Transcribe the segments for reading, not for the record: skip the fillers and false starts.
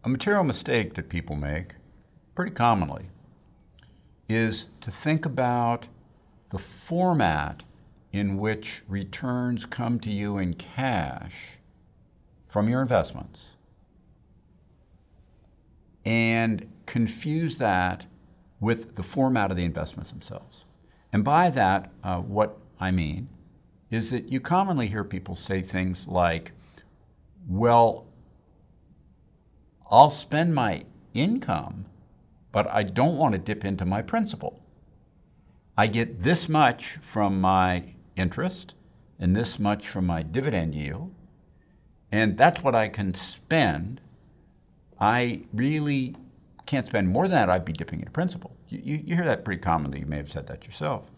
A material mistake that people make pretty commonly is to think about the format in which returns come to you in cash from your investments and confuse that with the format of the investments themselves. And by that, what I mean is that you commonly hear people say things like, well, I'll spend my income, but I don't want to dip into my principal. I get this much from my interest and this much from my dividend yield, and that's what I can spend. I really can't spend more than that. I'd be dipping into principal. You hear that pretty commonly. You may have said that yourself.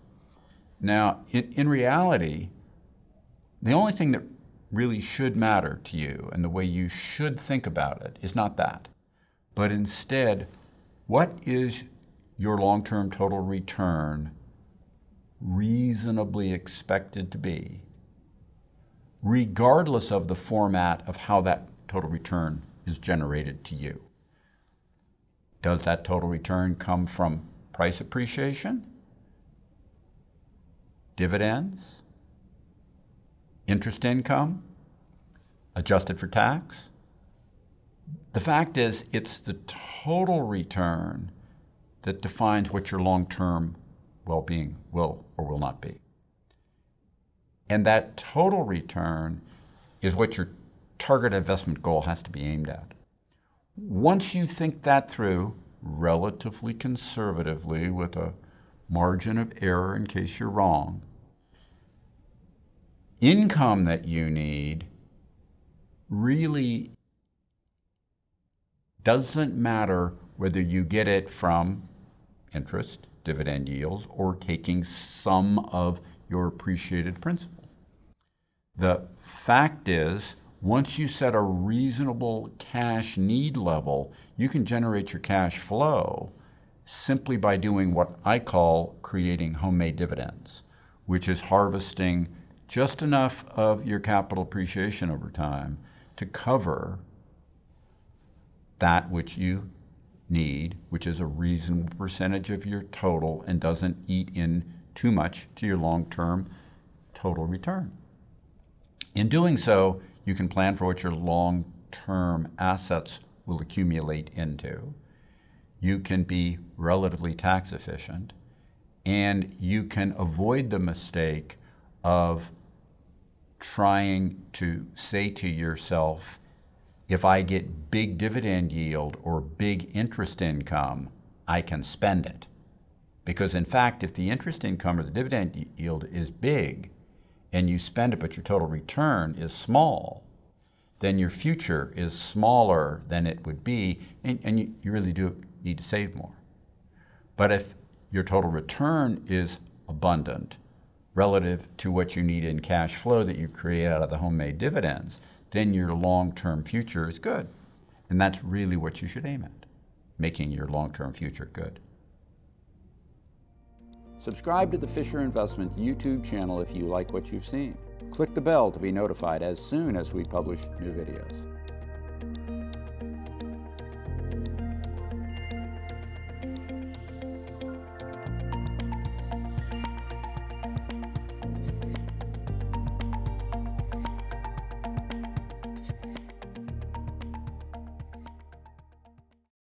Now, in reality, the only thing that really should matter to you and the way you should think about it is not that, but instead, what is your long-term total return reasonably expected to be, regardless of the format of how that total return is generated to you? Does that total return come from price appreciation, dividends, interest income, adjusted for tax? The fact is, it's the total return that defines what your long-term well-being will or will not be. And that total return is what your target investment goal has to be aimed at. Once you think that through relatively conservatively with a margin of error in case you're wrong, income that you need really doesn't matter whether you get it from interest, dividend yields, or taking some of your appreciated principal. The fact is, once you set a reasonable cash need level, you can generate your cash flow simply by doing what I call creating homemade dividends, which is harvesting just enough of your capital appreciation over time to cover that which you need, which is a reasonable percentage of your total and doesn't eat in too much to your long-term total return. In doing so, you can plan for what your long-term assets will accumulate into. You can be relatively tax efficient, and you can avoid the mistake of trying to say to yourself, if I get big dividend yield or big interest income, I can spend it. Because in fact, if the interest income or the dividend yield is big and you spend it but your total return is small, then your future is smaller than it would be, and you really do need to save more. But if your total return is abundant relative to what you need in cash flow that you create out of the homemade dividends, then your long-term future is good. And that's really what you should aim at, making your long-term future good. Subscribe to the Fisher Investment YouTube channel if you like what you've seen. Click the bell to be notified as soon as we publish new videos.